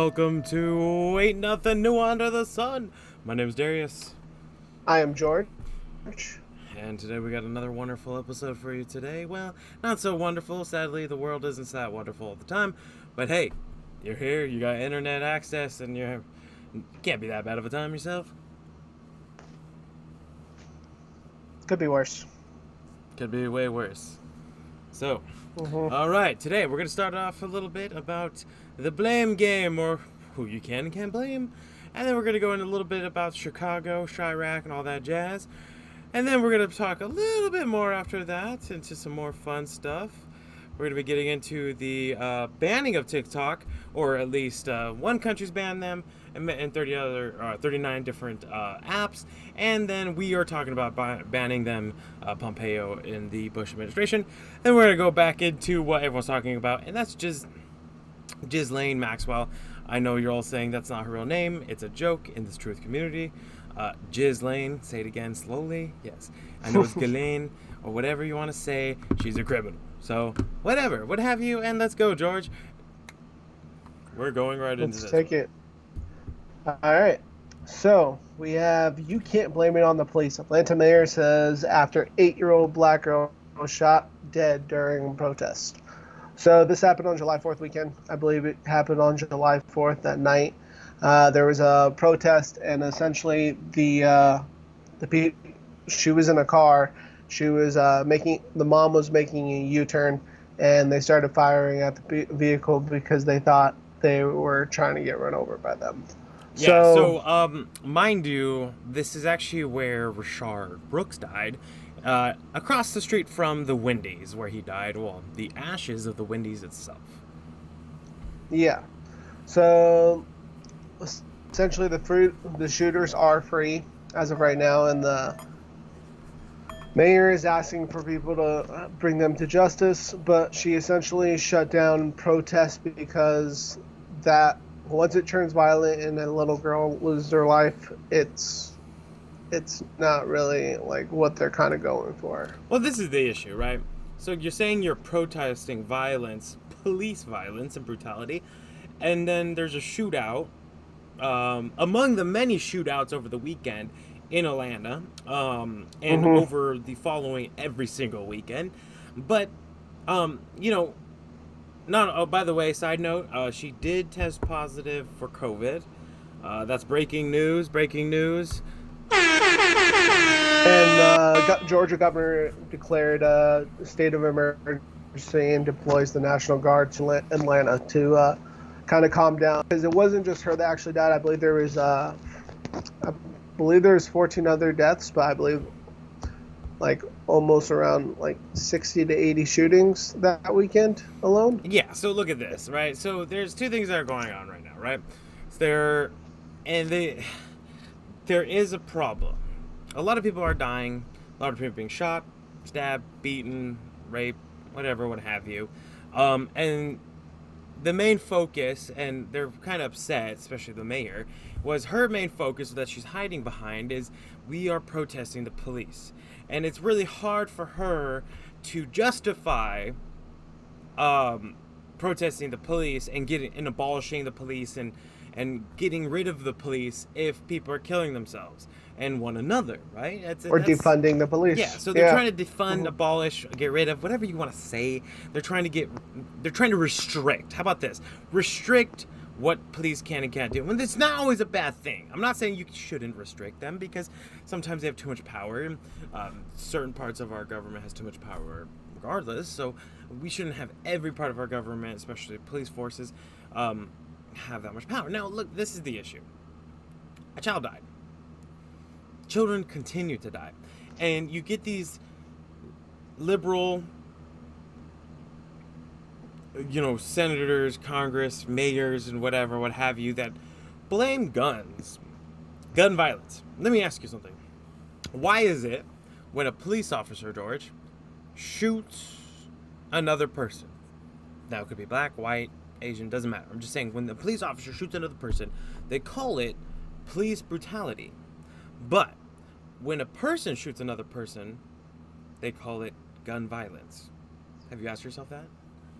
Welcome to Ain't Nothing New Under the Sun. My name's Darius. I am George. And today we got another wonderful episode for you today. Well, not so wonderful. Sadly, the world isn't that wonderful all the time. But hey, you're here, you got internet access, and you can't be that bad of a time yourself. Could be worse. Could be way worse. So, all right, today we're going to start off a little bit about the blame game, or who you can and can't blame. And then we're going to go into a little bit about Chicago, Chirac, and all that jazz. And then we're going to talk a little bit more after that into some more fun stuff. We're going to be getting into the banning of TikTok, or at least one country's banned them, and 39 different apps. And then we are talking about banning them, Pompeo in the Bush administration. Then we're going to go back into what everyone's talking about, and that's just Ghislaine Maxwell. I know you're all saying that's not her real name. It's a joke in this truth community. Ghislaine, say it again slowly. Yes, I know it's Ghislaine, or whatever you want to say. She's a criminal. So, whatever, what have you, and let's go, George. We're going right into this. Let's take it. All right. So, we have, you can't blame it on the police. Atlanta mayor says after 8-year-old black girl was shot dead during protest. So, this happened on July 4th weekend. I believe it happened on July 4th that night. There was a protest, and essentially she was in a car. She was the mom was making a U-turn, and they started firing at the vehicle because they thought they were trying to get run over by them. Yeah, so mind you, this is actually where Rayshard Brooks died, across the street from the Wendy's where he died. Well, the ashes of the Wendy's itself. Yeah. So essentially, the shooters are free as of right now, and the mayor is asking for people to bring them to justice, but she essentially shut down protests because that once it turns violent and a little girl loses her life, it's not really like what they're kind of going for. Well, this is the issue, right? So you're saying you're protesting violence, police violence and brutality, and then there's a shootout, among the many shootouts over the weekend in Atlanta, and over the following every single weekend. But, by the way, side note, she did test positive for COVID. That's breaking news. And Georgia governor declared a state of emergency and deploys the National Guard to Atlanta to kind of calm down. Because it wasn't just her that actually died. I believe there was 14 other deaths, but I believe like almost around like 60 to 80 shootings that weekend alone. Yeah, so look at this, right? So there's two things that are going on right now, right? There is a problem. A lot of people are dying. A lot of people are being shot, stabbed, beaten, raped, whatever, what have you. And the main focus, and they're kind of upset, especially the mayor, was her main focus that she's hiding behind is we are protesting the police. And it's really hard for her to justify protesting the police and abolishing the police and getting rid of the police if people are killing themselves and one another, right? Or defunding the police. Yeah, so they're trying to defund, abolish, get rid of, whatever you want to say. They're trying to restrict. How about this? Restrict what police can and can't do. And it's not always a bad thing. I'm not saying you shouldn't restrict them because sometimes they have too much power. Certain parts of our government has too much power regardless. So we shouldn't have every part of our government, especially police forces, have that much power. Now, look, this is the issue. A child died. Children continue to die. And you get these liberal, senators, Congress, mayors, and whatever, what have you, that blame gun violence. Let me ask you something. Why is it when a police officer, George, shoots another person, now it could be black, white, Asian, doesn't matter. I'm just saying, when the police officer shoots another person, they call it police brutality. But when a person shoots another person, they call it gun violence. Have you asked yourself that?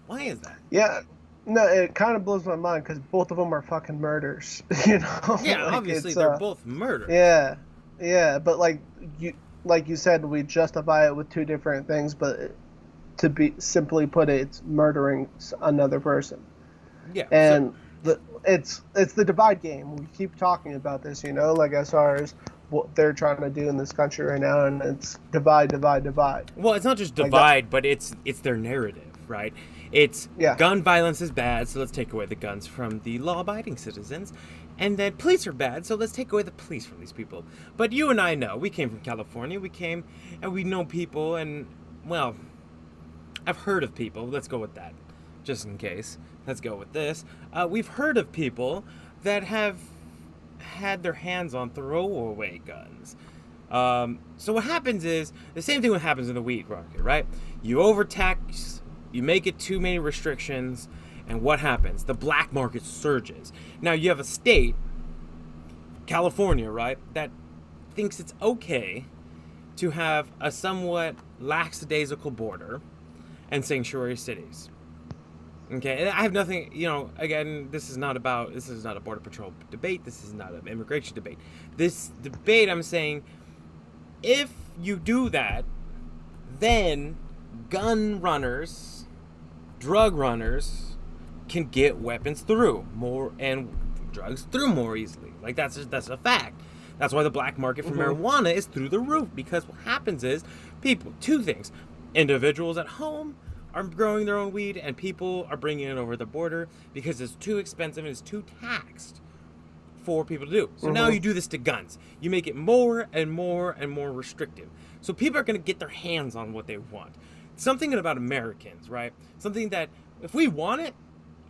Why is that? Yeah. No, it kind of blows my mind because both of them are fucking murders. You know, Yeah, like obviously it's they're both murders. yeah, yeah. But like you said, we justify it with two different things. But to be simply put, it's murdering another person. Yeah. So And it's the divide game. We keep talking about this, like as far as what they're trying to do in this country right now, and it's divide, divide, divide. well, it's not just Like that. divide, but it's their narrative, right? It's Yeah. gun violence is bad, so let's take away the guns from the law-abiding citizens. And then police are bad, so let's take away the police from these people. But you and I know, we came from California, we came and we know people, and well, I've heard of people. Let's go with that, just in case. Let's go with this. We've heard of people that have had their hands on throwaway guns. So what happens is the same thing what happens in the weed market, right? You overtax, you make it too many restrictions, and what happens? The black market surges. Now you have a state, California, right, that thinks it's okay to have a somewhat lackadaisical border and sanctuary cities. Okay, I have nothing, again, this is not a border patrol debate, this is not an immigration debate. This debate, I'm saying, if you do that, then gun runners, drug runners can get weapons through more and drugs through more easily. Like that's a fact. That's why the black market for marijuana is through the roof, because what happens is two things. Individuals at home are growing their own weed, and people are bringing it over the border because it's too expensive and it's too taxed for people to do. So now you do this to guns. You make it more and more and more restrictive. So people are going to get their hands on what they want. Something about Americans, right? Something that if we want it,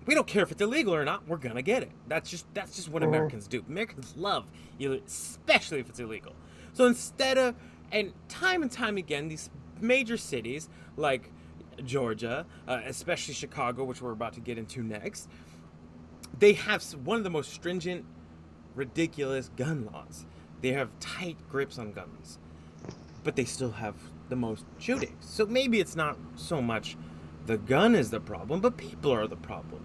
we don't care if it's illegal or not, we're going to get it. That's just what Americans do. Americans love, especially if it's illegal. So instead of, and time again, these major cities like Georgia, especially Chicago, which we're about to get into next, they have one of the most stringent, ridiculous gun laws. They have tight grips on guns, but they still have the most shootings. So maybe it's not so much the gun is the problem, but people are the problem.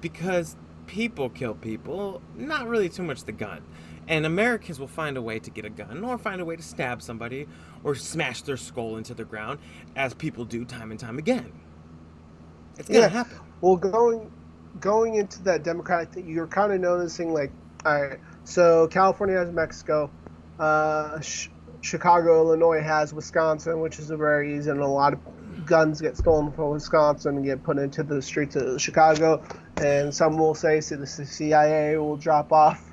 Because people kill people, not really too much the gun. And Americans will find a way to get a gun, or find a way to stab somebody, or smash their skull into the ground, as people do time and time again. It's gonna happen. Well, going into that Democratic thing, you're kind of noticing, like, all right, so California has Mexico, Chicago, Illinois has Wisconsin, which is very easy, and a lot of guns get stolen from Wisconsin and get put into the streets of Chicago, and some will say the CIA will drop off.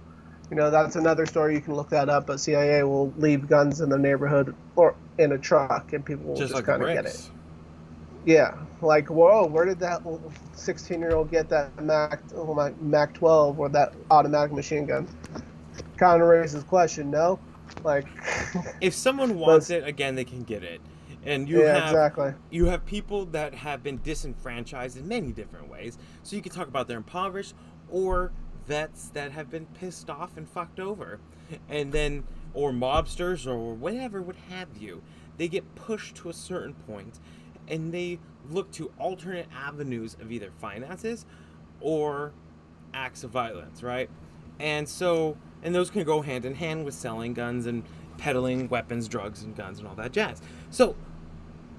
That's another story. You can look that up, but CIA will leave guns in the neighborhood or in a truck, and people will just like kind of get it. Yeah, like, whoa, where did that 16-year-old get that Mac 12 or that automatic machine gun? Kind of raises question, no? Like, if someone wants it, again, they can get it. And you have people that have been disenfranchised in many different ways. So you can talk about they're impoverished, or vets that have been pissed off and fucked over, and then, or mobsters or whatever would have you. They get pushed to a certain point, and they look to alternate avenues of either finances or acts of violence, right? And those can go hand in hand with selling guns and peddling weapons, drugs, and guns and all that jazz. So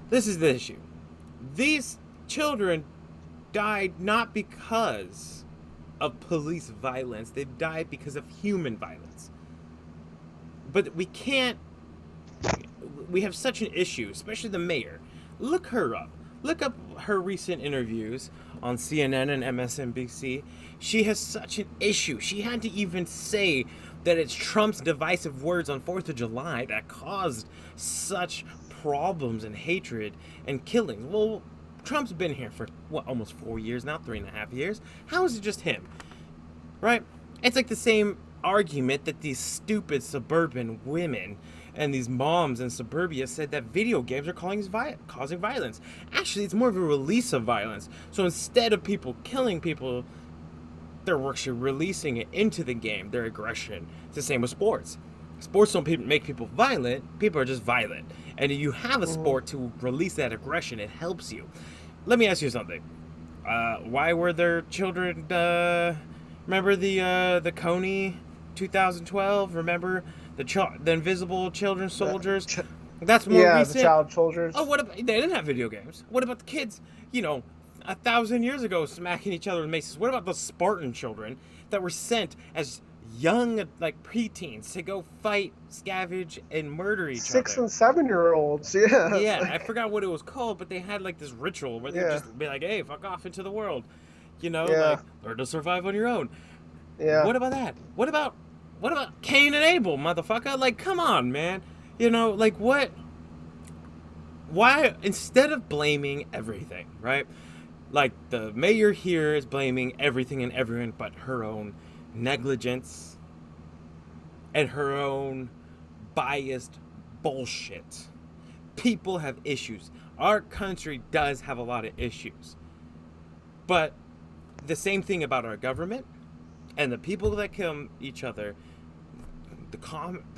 this is the issue. These children died not because of police violence. They've died because of human violence. But we have such an issue, especially the mayor. Look her up. Look up her recent interviews on CNN and MSNBC. She has such an issue. She had to even say that it's Trump's divisive words on 4th of July that caused such problems and hatred and killings. Well, Trump's been here for, almost 4 years now, 3.5 years. How is it just him? Right? It's like the same argument that these stupid suburban women and these moms in suburbia said that video games are causing violence. Actually, it's more of a release of violence. So instead of people killing people, they're actually releasing it into the game, their aggression. It's the same with sports. Sports don't make people violent. People are just violent. And if you have a sport to release that aggression, it helps you. Let me ask you something. Why were there children? Remember the Coney 2012? Remember the Invisible Children Soldiers? That's more Yeah, the recent. child soldiers. Oh, what about they didn't have video games? What about the kids? 1,000 years ago, smacking each other with maces. What about the Spartan children that were sent as young, like preteens, to go fight, scavenge, and murder each 6 other? and 7-year-olds. Yeah. Yeah, I forgot what it was called, but they had like this ritual where they would Yeah. just be like, "Hey, fuck off into the world," Yeah. like learn to survive on your own. Yeah. What about that? What about Cain and Abel, motherfucker? Like, come on, man. Like what? Why instead of blaming everything, right? Like the mayor here is blaming everything and everyone but her own negligence and her own biased bullshit. People have issues. Our country does have a lot of issues. But the same thing about our government and the people that kill each other, the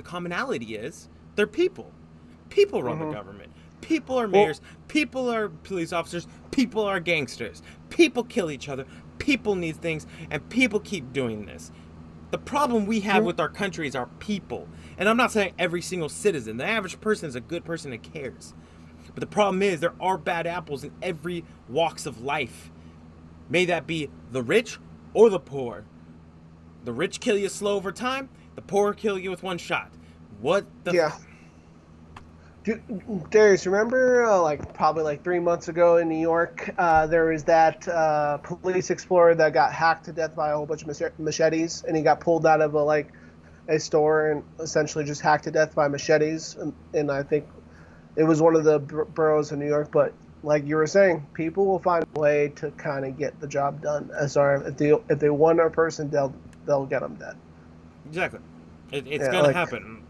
commonality is they're people. People run the government. People are mayors. People are police officers. People are gangsters. People kill each other. People need things. And people keep doing this. The problem we have with our country is our people. And I'm not saying every single citizen. The average person is a good person that cares. But the problem is there are bad apples in every walks of life. May that be the rich or the poor. The rich kill you slow over time. The poor kill you with one shot. What the... Yeah. Darius, remember probably like 3 months ago in New York, there was that police explorer that got hacked to death by a whole bunch of machetes, and he got pulled out of a store and essentially just hacked to death by machetes. And I think it was one of the boroughs of New York. But like you were saying, people will find a way to kind of get the job done. If they want a person, they'll get them dead. Exactly. It's gonna happen.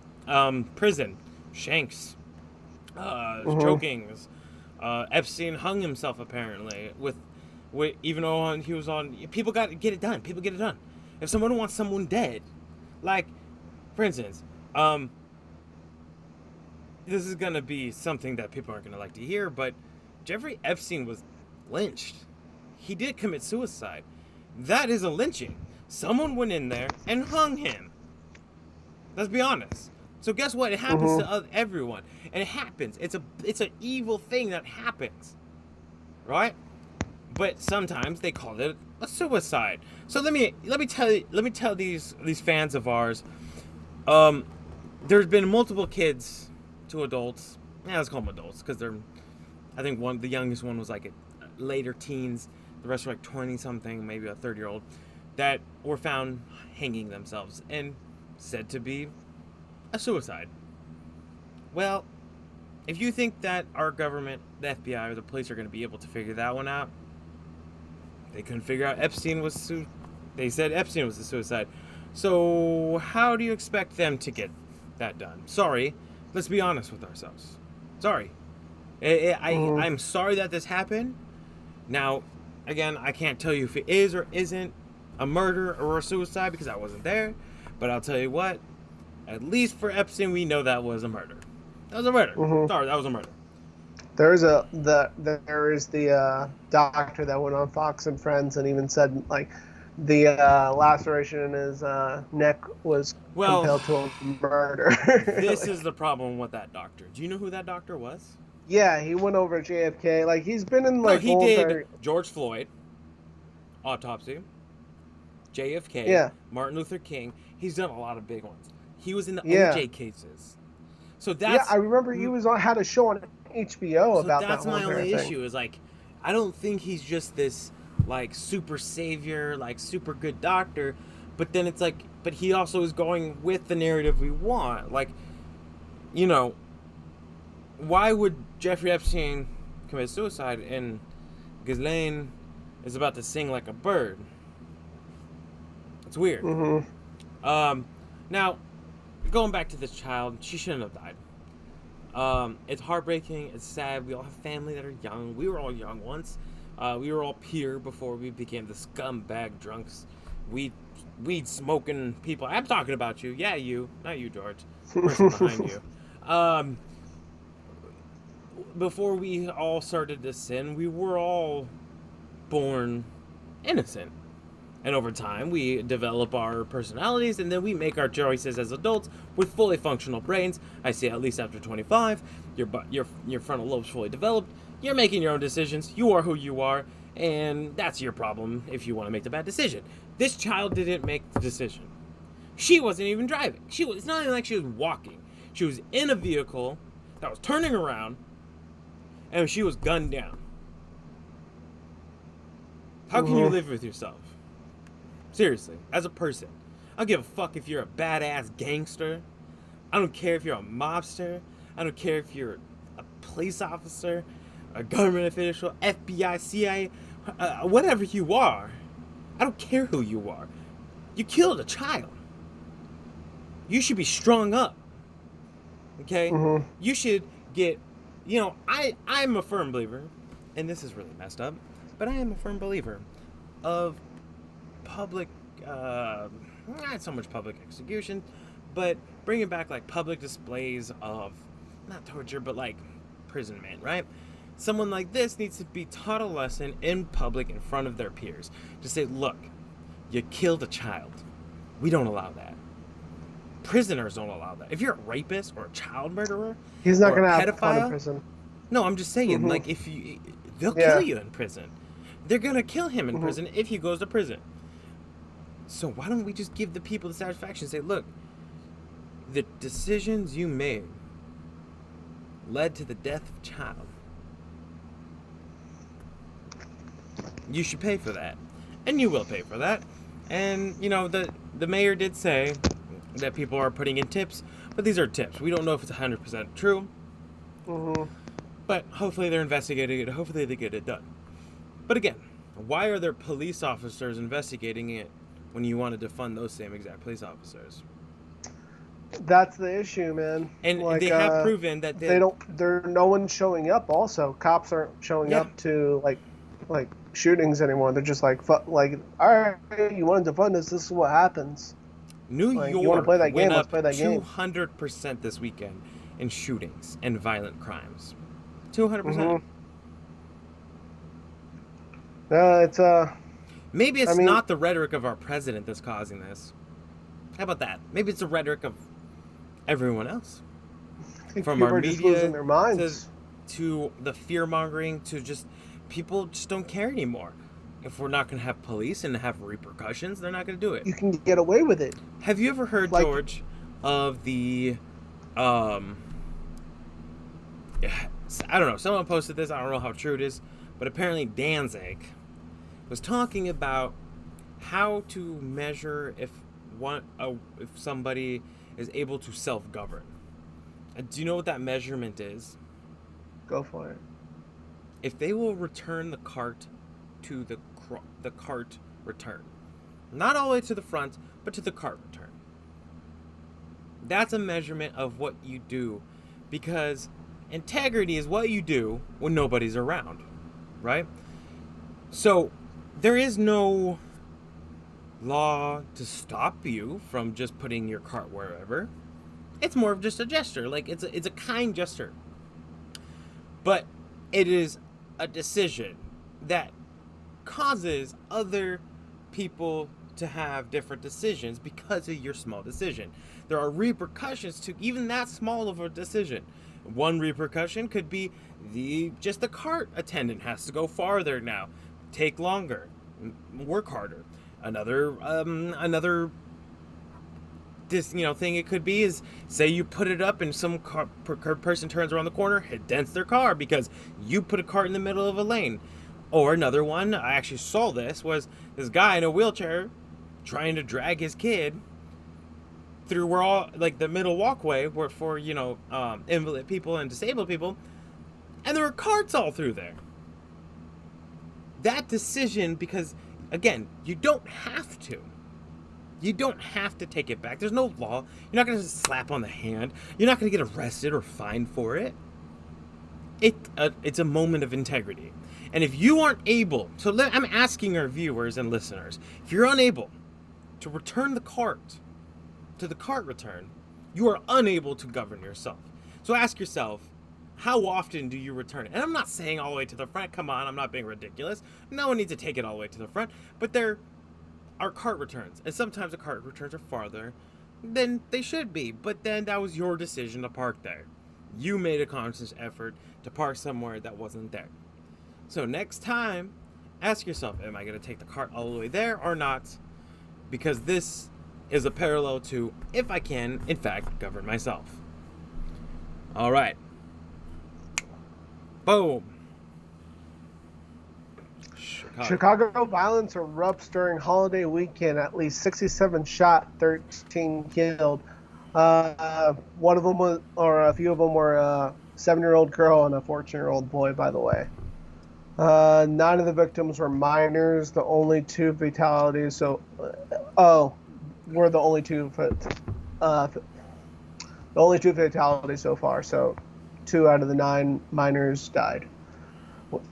Prison, shanks. Chokings. Epstein hung himself apparently with even though he was on. People got to get it done. People get it done. If someone wants someone dead, like for instance, this is gonna be something that people aren't gonna like to hear, but Jeffrey Epstein was lynched. He did commit suicide. That is a lynching. Someone went in there and hung him. Let's be honest. So guess what? It happens to everyone, and it happens. It's an evil thing that happens, right? But sometimes they call it a suicide. So let me tell these fans of ours. There's been multiple kids to adults. Yeah, let's call them adults because I think the youngest one was like later teens. The rest were like 20 something, maybe a 30-year-old, that were found hanging themselves and said to be a suicide. Well, if you think that our government, the FBI, or the police are going to be able to figure that one out, they couldn't figure out they said Epstein was a suicide. So how do you expect them to get that done? Sorry, let's be honest with ourselves. Sorry. I'm sorry that this happened. Now, again, I can't tell you if it is or isn't a murder or a suicide because I wasn't there. But I'll tell you what, at least for Epstein, we know that was a murder. That was a murder. Sorry, that was a murder. There is the doctor that went on Fox and Friends and even said like the laceration in his neck was compelled to a murder. This is the problem with that doctor. Do you know who that doctor was? Yeah, he went over JFK. Like he's been in like he did George Floyd, autopsy, JFK, Martin Luther King. He's done a lot of big ones. He was in the OJ cases. So that's I remember he had a show on HBO about that. That's my only issue is like I don't think he's just this like super savior, like super good doctor, but then it's like but he also is going with the narrative we want. Like, why would Jeffrey Epstein commit suicide and Ghislaine is about to sing like a bird? It's weird. Now, going back to this child, she shouldn't have died. It's heartbreaking. It's sad. We all have family that are young. We were all young once. We were all pure before we became the scumbag drunks. Weed smoking people. I'm talking about you. Yeah, you. Not you, George. The person behind you. Before we all started to sin, we were all born innocent. And over time, we develop our personalities, and then we make our choices as adults with fully functional brains. I say at least after 25, your frontal lobe's fully developed. You're making your own decisions. You are who you are, and that's your problem if you want to make the bad decision. This child didn't make the decision. She wasn't even driving. It's not even like she was walking. She was in a vehicle that was turning around, and she was gunned down. How can you live with yourself? Seriously, as a person. I don't give a fuck if you're a badass gangster. I don't care if you're a mobster. I don't care if you're a police officer, a government official, FBI, CIA, whatever you are. I don't care who you are. You killed a child. You should be strung up. Okay? You should get, I'm a firm believer, and this is really messed up, but I am a firm believer of public, not so much public execution, but bringing back like public displays of, not torture, but like imprisonment, right? Someone like this needs to be taught a lesson in public in front of their peers. To say, look, you killed a child. We don't allow that. Prisoners don't allow that. If you're a rapist or a child murderer, he's not going to have to go to prison. No, I'm just saying, like, they'll kill you in prison. They're going to kill him in prison if he goes to prison. So why don't we just give the people the satisfaction and say, look, the decisions you made led to the death of a child. You should pay for that. And you will pay for that. And, the mayor did say that people are putting in tips, but these are tips. We don't know if it's 100% true. But hopefully they're investigating it. Hopefully they get it done. But again, why are there police officers investigating it when you want to defund those same exact police officers? That's the issue, man. And they have proven that no one's showing up. Also, cops aren't showing up to like shootings anymore. They're just like, all right, you want to defund us? This is what happens. New York you want to play that game? Let's play that game. 200% this weekend in shootings and violent crimes. 200%. It's Maybe it's not the rhetoric of our president that's causing this. How about that? Maybe it's the rhetoric of everyone else. I think from people our are media just losing their minds. To the fear mongering, to just people just don't care anymore. If we're not going to have police and have repercussions, they're not going to do it. You can get away with it. Have you ever heard, George, of the I don't know, someone posted this, I don't know how true it is, but apparently Danzig was talking about how to measure if somebody is able to self-govern. Do you know what that measurement is? Go for it. If they will return the cart to the cart return. Not all the way to the front, but to the cart return. That's a measurement of what you do, because integrity is what you do when nobody's around, right? So there is no law to stop you from just putting your cart wherever. It's more of just a gesture. Like, it's a kind gesture. But it is a decision that causes other people to have different decisions because of your small decision. There are repercussions to even that small of a decision. One repercussion could be just the cart attendant has to go farther now, take longer, work harder. Another thing it could be is, say you put it up and some person turns around the corner, it dents their car because you put a cart in the middle of a lane. Or another one, I actually saw this, was this guy in a wheelchair trying to drag his kid through the middle walkway for invalid people and disabled people, and there were carts all through there. That decision, because again, you don't have to. You don't have to take it back. There's no law. You're not going to slap on the hand. You're not going to get arrested or fined for it. It's a moment of integrity. And if you aren't able, I'm asking our viewers and listeners, if you're unable to return the cart to the cart return, you are unable to govern yourself. So ask yourself, how often do you return it? And I'm not saying all the way to the front. Come on, I'm not being ridiculous. No one needs to take it all the way to the front. But there are cart returns. And sometimes the cart returns are farther than they should be. But then that was your decision to park there. You made a conscious effort to park somewhere that wasn't there. So next time, ask yourself, am I going to take the cart all the way there or not? Because this is a parallel to if I can, in fact, govern myself. All right. Boom. Chicago violence erupts during holiday weekend. At least 67 shot, 13 killed. One of them was, or a few of them were a 7-year-old girl and a 14-year-old boy, by the way. 9 of the victims were minors. The only 2 fatalities. Were the only 2 fatalities so far. So 2 out of the 9 minors died.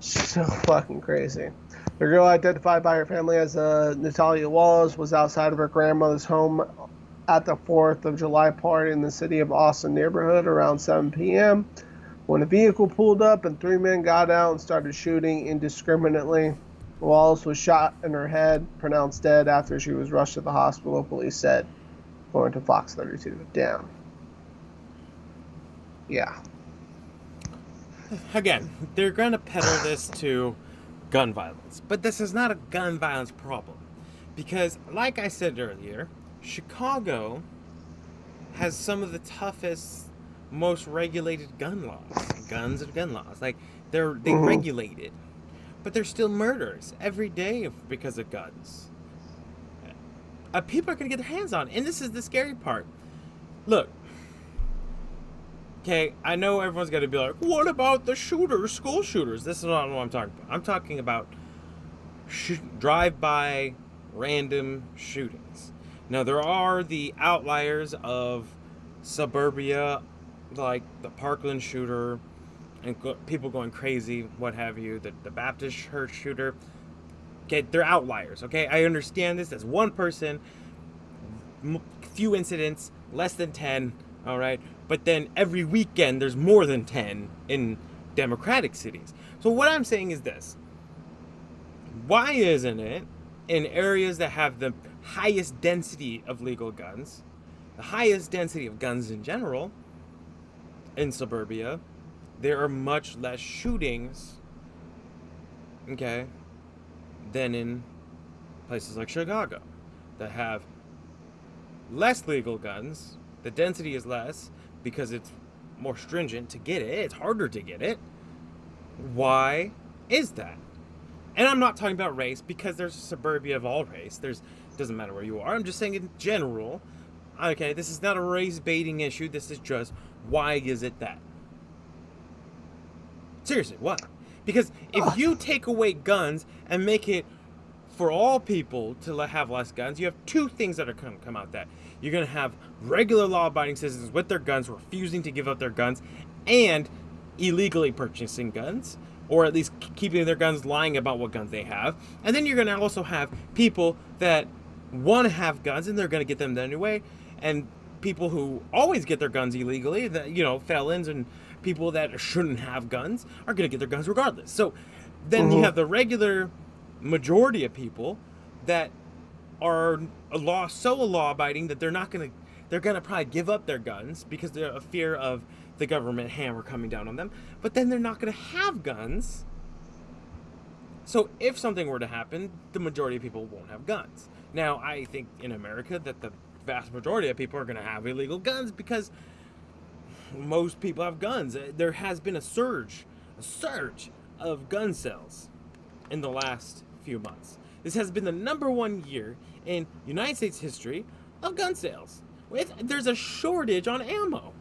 So fucking crazy. The girl, identified by her family as Natalia Wallace, was outside of her grandmother's home at the 4th of July party in the city of Austin neighborhood around 7 p.m. when a vehicle pulled up and 3 men got out and started shooting indiscriminately. Wallace was shot in her head, pronounced dead after she was rushed to the hospital, police said, according to Fox 32. Damn. Yeah. Again, they're going to peddle this to gun violence. But this is not a gun violence problem. Because, like I said earlier, Chicago has some of the toughest, most regulated gun laws. Guns and gun laws. Like, they regulate it. But there's still murders every day because of guns. People are going to get their hands on it. And this is the scary part. Look. Okay, I know everyone's going to be like, what about the shooters, school shooters? This is not what I'm talking about. I'm talking about drive-by random shootings. Now, there are the outliers of suburbia, like the Parkland shooter, and people going crazy, what have you, the Baptist church shooter. Okay, they're outliers, okay? I understand this. That's one person, few incidents, less than 10, all right? But then every weekend, there's more than 10 in democratic cities. So what I'm saying is this. Why isn't it in areas that have the highest density of legal guns, the highest density of guns in general, in suburbia, there are much less shootings, okay, than in places like Chicago that have less legal guns. The density is less because it's more stringent to get it. It's harder to get it. Why is that? And I'm not talking about race because there's suburbia of all race. Doesn't matter where you are. I'm just saying in general. Okay, this is not a race baiting issue. This is just why is it that? Seriously, why? Because if you take away guns and make it for all people to have less guns, you have 2 things that are going to come out that. You're going to have regular law-abiding citizens with their guns refusing to give up their guns and illegally purchasing guns, or at least keeping their guns, lying about what guns they have. And then you're going to also have people that want to have guns and they're going to get them anyway, and people who always get their guns illegally, that felons and people that shouldn't have guns are going to get their guns regardless. So then you have the regular majority of people that are so law-abiding that they're gonna probably give up their guns because they're a fear of the government hammer coming down on them. But then they're not gonna have guns. So if something were to happen, the majority of people won't have guns. Now, I think in America that the vast majority of people are gonna have illegal guns because most people have guns. There has been a surge of gun sales in the last few months. This has been the #1 year in United States history of gun sales. There's a shortage on ammo.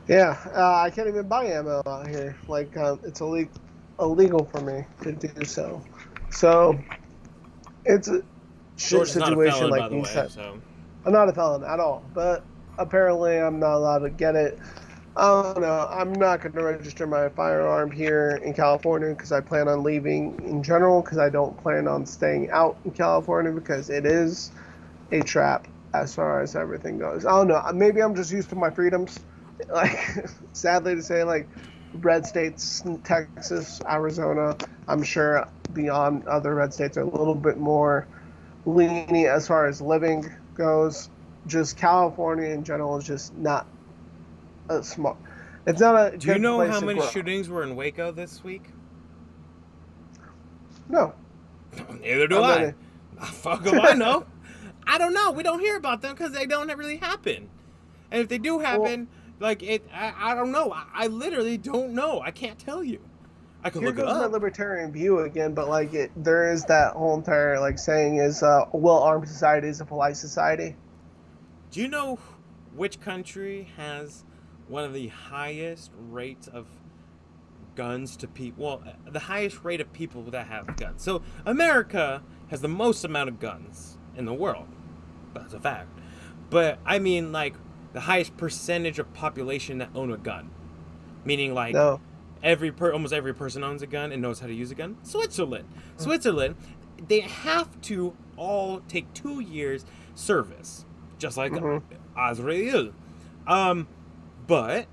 Yeah, I can't even buy ammo out here. Like, it's illegal for me to do so. So, it's a shit situation, like you said. So. I'm not a felon at all, but apparently I'm not allowed to get it. I don't know. I'm not going to register my firearm here in California because I plan on leaving in general because I don't plan on staying out in California because it is a trap as far as everything goes. I don't know. Maybe I'm just used to my freedoms like, sadly to say, like, red states, Texas, Arizona, I'm sure beyond other red states are a little bit more lenient as far as living goes. Just California in general is just not a smart. It's not a Do you good know place how to many grow. shootings were in Waco this week? No, Neither do how I. many? Fuck if I know. I don't know. We don't hear about them because they don't really happen. And if they do Well, happen, I don't know. I literally don't know. I can't tell you. I could here look it goes my up. libertarian view again, but like there is that whole entire like saying is a well-armed society is a polite society. Do you know which country has one of the highest rates of guns to people? Well, the highest rate of people that have guns. So America has the most amount of guns in the world. That's a fact. But I mean, like, the highest percentage of population that own a gun, meaning like No. almost every person owns a gun and knows how to use a gun. Switzerland, they have to all take 2 years service, just like Israel. But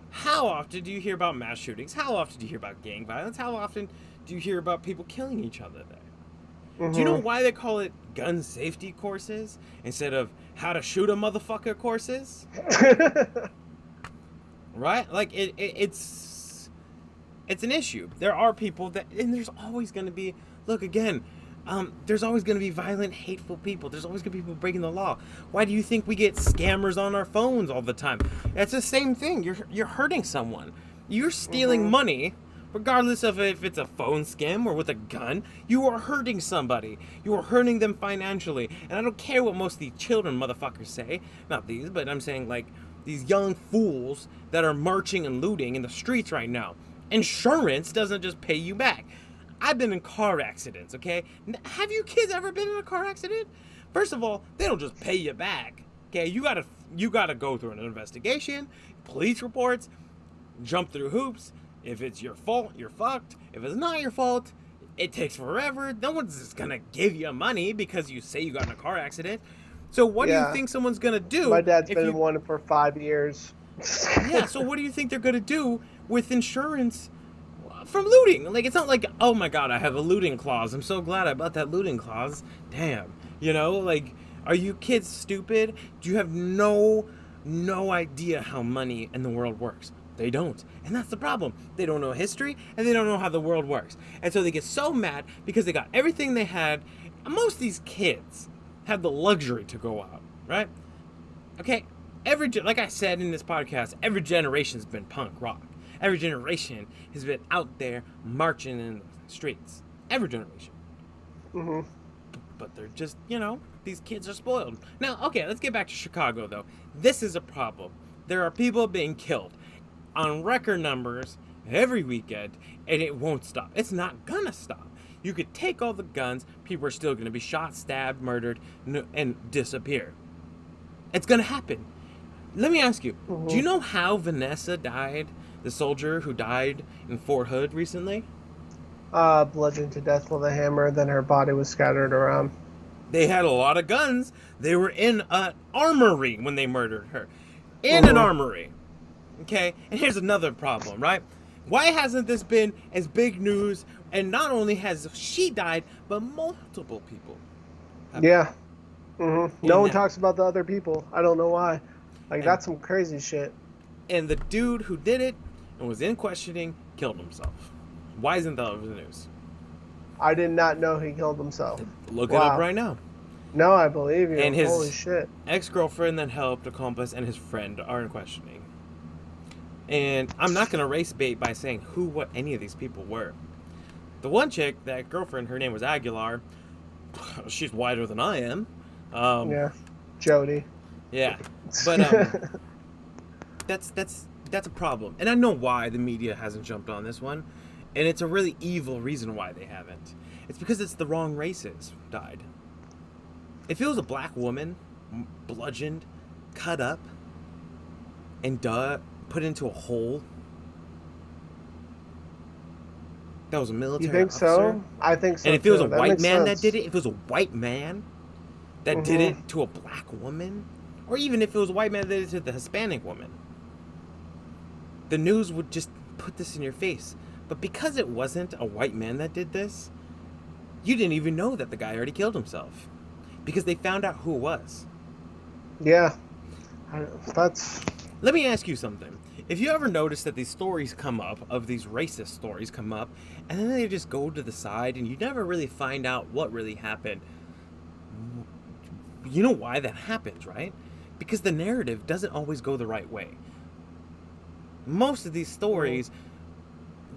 how often do you hear about mass shootings? How often do you hear about gang violence? How often do you hear about people killing each other there? Do you know why they call it gun safety courses instead of how to shoot a motherfucker courses? Right? Like it's an issue. There are people that, and there's always going to be. Look again. There's always going to be violent, hateful people. There's always going to be people breaking the law. Why do you think we get scammers on our phones all the time? It's the same thing. You're hurting someone. You're stealing money, regardless of if it's a phone scam or with a gun. You are hurting somebody. You are hurting them financially. And I don't care what most of these children motherfuckers say. Not these, but I'm saying like these young fools that are marching and looting in the streets right now. Insurance doesn't just pay you back. I've been in car accidents, okay? Have you kids ever been in a car accident? First of all, they don't just pay you back, okay? You gotta go through an investigation, police reports, jump through hoops. If it's your fault, you're fucked. If it's not your fault, it takes forever. No one's just gonna give you money because you say you got in a car accident. So what do you think someone's gonna do? My dad's been in one for 5 years. Yeah, so what do you think they're gonna do with insurance from looting? Like, it's not like, oh my god, I have a looting clause. I'm so glad I bought that looting clause. Damn. You know, like, are you kids stupid? Do you have no idea how money in the world works? They don't. And that's the problem. They don't know history, and they don't know how the world works. And so they get so mad because they got everything they had. Most of these kids have the luxury to go out, right? Okay, like I said in this podcast, every generation's been punk rock. Every generation has been out there marching in the streets. Every generation. But they're just, these kids are spoiled. Now, okay, let's get back to Chicago, though. This is a problem. There are people being killed on record numbers every weekend, and it won't stop. It's not gonna stop. You could take all the guns, people are still gonna be shot, stabbed, murdered, and disappear. It's gonna happen. Let me ask you, do you know how Vanessa died? The soldier who died in Fort Hood recently? Bludgeoned to death with a hammer, then her body was scattered around. They had a lot of guns. They were in an armory when they murdered her. In an armory. Okay? And here's another problem, right? Why hasn't this been as big news? And not only has she died, but multiple people have died. No one talks about the other people. I don't know why. Like, that's some crazy shit. And the dude who did it and was in questioning killed himself. Why isn't that over the news? I did not know he killed himself. Look it up right now. No, I believe you. And his holy shit. Ex-girlfriend that helped, accomplice, and his friend are in questioning. And I'm not going to race bait by saying what any of these people were. The one chick, that girlfriend, her name was Aguilar. She's whiter than I am. Yeah. Jody. Yeah. But that's a problem. And I know why the media hasn't jumped on this one. And it's a really evil reason why they haven't. It's because it's the wrong races died. If it was a black woman, bludgeoned, cut up, and put into a hole, that was a military You think officer. so? I think so. And if it was a That white makes man sense. that did it, if it was a white man that did it to a black woman, or even if it was a white man that did it to the Hispanic woman, the news would just put this in your face. But because it wasn't a white man that did this, you didn't even know that the guy already killed himself. Because they found out who it was. Yeah. That's... Let me ask you something. If you ever notice that these stories come up, of these racist stories come up, and then they just go to the side and you never really find out what really happened, you know why that happens, right? Because the narrative doesn't always go the right way. Most of these stories,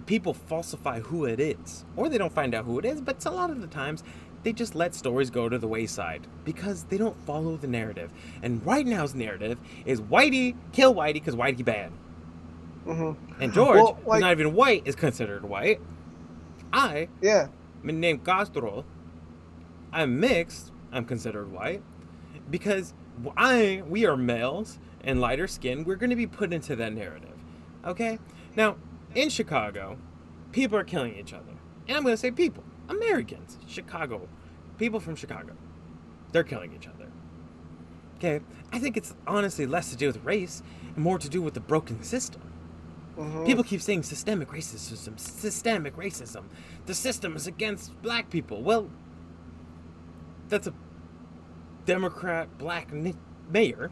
people falsify who it is, or they don't find out who it is, but a lot of the times they just let stories go to the wayside because they don't follow the narrative. And right now's narrative is Whitey, kill Whitey because Whitey bad. And George, who's not even white, is considered white. I'm named Castro. I'm mixed. I'm considered white because we are males and lighter skin. We're going to be put into that narrative. Okay? Now, in Chicago, people are killing each other. And I'm going to say people. Americans. Chicago. People from Chicago. They're killing each other. Okay? I think it's honestly less to do with race and more to do with the broken system. People keep saying systemic racism. Systemic racism. The system is against black people. Well, that's a Democrat black mayor.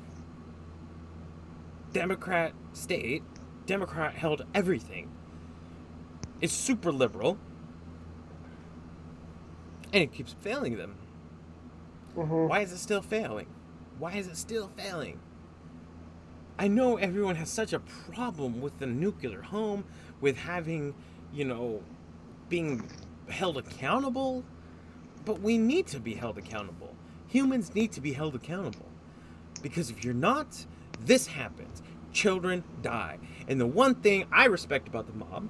Democrat state. Democrat held everything. It's super liberal. And it keeps failing them. Why is it still failing? Why is it still failing? I know everyone has such a problem with the nuclear home, with having, being held accountable. But we need to be held accountable. Humans need to be held accountable. Because if you're not, this happens. Children die. And the one thing I respect about the mob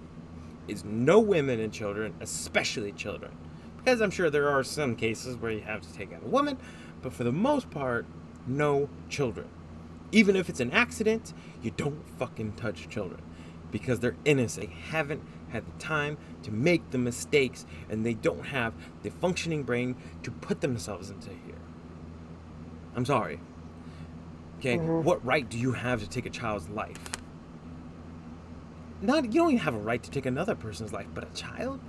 is no women and children, especially children. Because I'm sure there are some cases where you have to take out a woman, but for the most part, no children. Even if it's an accident, you don't fucking touch children. Because they're innocent. They haven't had the time to make the mistakes, and they don't have the functioning brain to put themselves into here. I'm sorry. Okay, what right do you have to take a child's life? You don't even have a right to take another person's life, but a child?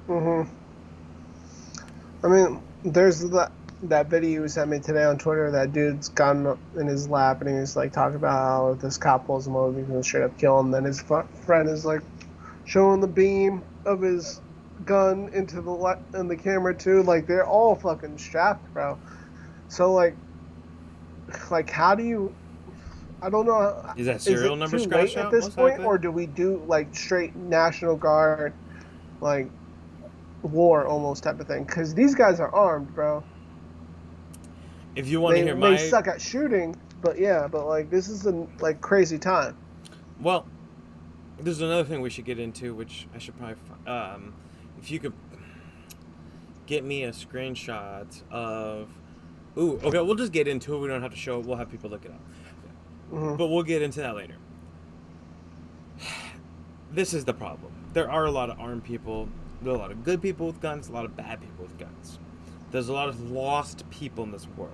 I mean, there's that video you sent me today on Twitter. That dude's gone in his lap and he's like talking about how this cop pulls him over, he's gonna straight up kill him. Then his friend is like showing the beam of his gun into the camera too. Like they're all fucking strapped, bro. So like how do you? I don't know. Is that serial number scratch out at this point, or do we do like straight National Guard, like war almost type of thing? Because these guys are armed, bro. If you want to hear my... They suck at shooting, but like this is a like crazy time. Well, there's another thing we should get into, which I should probably... if you could get me a screenshot of... Ooh, okay, we'll just get into it. We don't have to show it. We'll have people look it up. But we'll get into that later. This is the problem. There are a lot of armed people. There are a lot of good people with guns, a lot of bad people with guns. There's a lot of lost people in this world.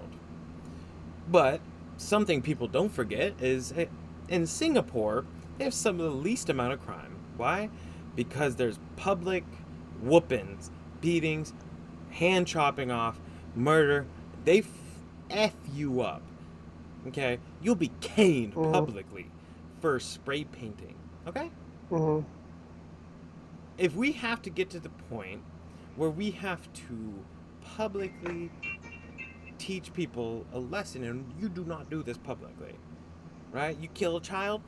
But something people don't forget is in Singapore, they have some of the least amount of crime. Why? Because there's public whoopings, beatings, hand chopping off, murder. They F you up. Okay? You'll be caned publicly for spray painting. Okay? If we have to get to the point where we have to publicly teach people a lesson, and you do not do this publicly, right? You kill a child,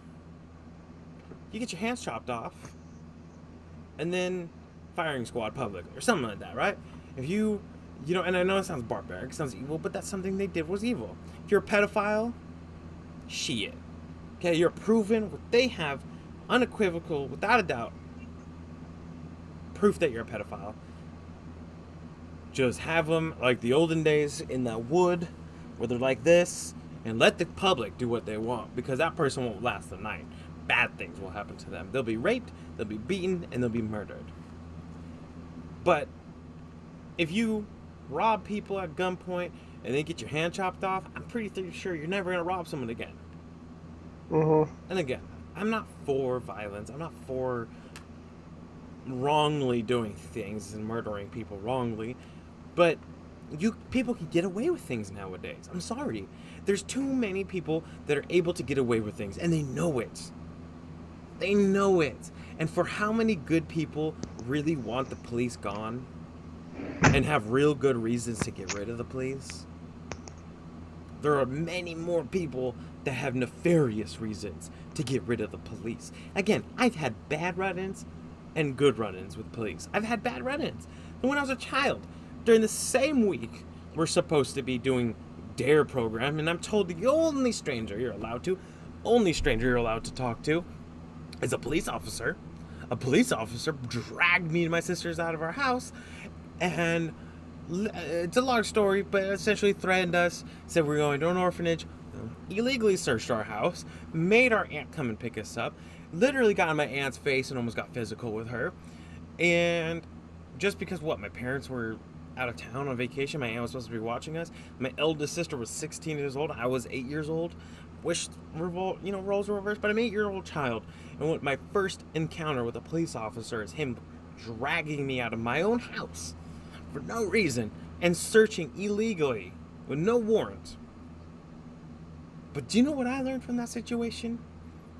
you get your hands chopped off, and then firing squad publicly, or something like that, right? If you and I know it sounds barbaric, it sounds evil, but that's something they did was evil. If you're a pedophile, shit. Okay, you're proven, they have unequivocal, without a doubt, proof that you're a pedophile. Just have them like the olden days in that wood where they're like this, and let the public do what they want, because that person won't last the night. Bad things will happen to them. They'll be raped, they'll be beaten, and they'll be murdered. But if you rob people at gunpoint and then get your hand chopped off, I'm pretty sure you're never going to rob someone again. And again, I'm not for violence. I'm not for wrongly doing things and murdering people wrongly, but people can get away with things nowadays. I'm sorry. There's too many people that are able to get away with things, and they know it. They know it. And for how many good people really want the police gone and have real good reasons to get rid of the police? There are many more people that have nefarious reasons to get rid of the police. Again, I've had bad run-ins and good run-ins with police. I've had bad run-ins. And when I was a child, during the same week, we're supposed to be doing DARE program, and I'm told the only stranger you're allowed to talk to is a police officer. A police officer dragged me and my sisters out of our house, and it's a long story, but essentially threatened us, said we're going to an orphanage, illegally searched our house, made our aunt come and pick us up, literally got in my aunt's face and almost got physical with her. And just because my parents were out of town on vacation, my aunt was supposed to be watching us. My eldest sister was 16 years old. I was 8 years old. Roles were reversed, but I'm an 8-year-old child. And my first encounter with a police officer is him dragging me out of my own house for no reason and searching illegally with no warrant. But do you know what I learned from that situation?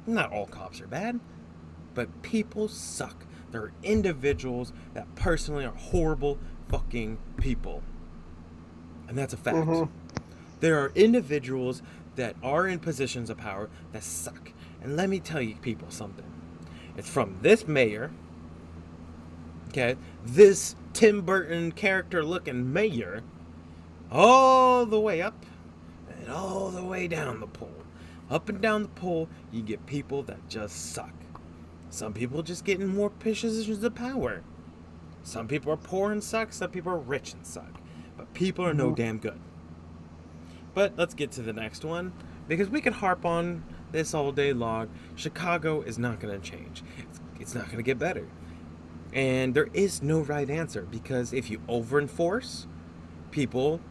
Not all cops are bad, but people suck. There are individuals that personally are horrible fucking people. And that's a fact. Mm-hmm. There are individuals that are in positions of power that suck. And let me tell you people something. It's from this mayor, okay, this Tim Burton character looking mayor, all the way up and all the way down the pole. Up and down the pole, you get people that just suck. Some people just get in more positions of power. Some people are poor and suck. Some people are rich and suck. But people are no damn good. But let's get to the next one, because we could harp on this all day long. Chicago is not going to change. It's not going to get better. And there is no right answer, because if you over-enforce, people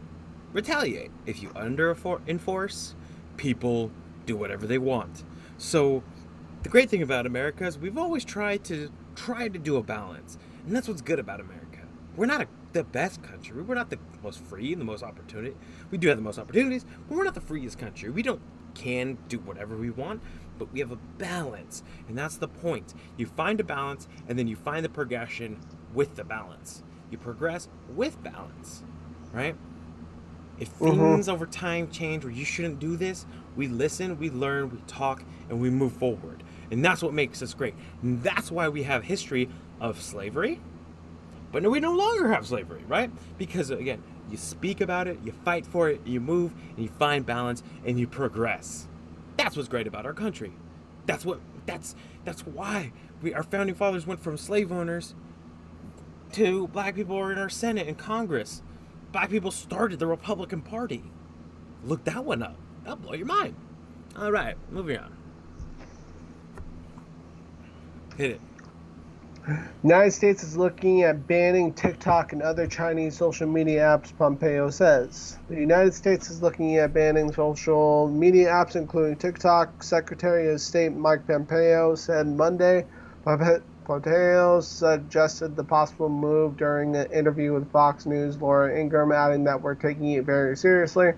retaliate. If you under-enforce, people do whatever they want. So the great thing about America is we've always tried to do a balance. And that's what's good about America. We're not the best country. We're not the most free and the most opportunity. We do have the most opportunities, but we're not the freest country. We can do whatever we want, but we have a balance. And that's the point. You find a balance, and then you find the progression with the balance. You progress with balance, right? If things over time change where you shouldn't do this, we listen, we learn, we talk, and we move forward. And that's what makes us great. And that's why we have history of slavery. But we no longer have slavery, right? Because, again, you speak about it, you fight for it, you move, and you find balance, and you progress. That's what's great about our country. That's why our founding fathers went from slave owners to black people who are in our Senate and Congress. Black people started the Republican Party. Look that one up. That'll blow your mind. All right, moving on. Hit it. United States is looking at banning TikTok and other Chinese social media apps, Pompeo says. The United States is looking at banning social media apps, including TikTok. Secretary of State Mike Pompeo said Monday. Pompeo suggested the possible move during an interview with Fox News' Laura Ingraham, adding that we're taking it very seriously.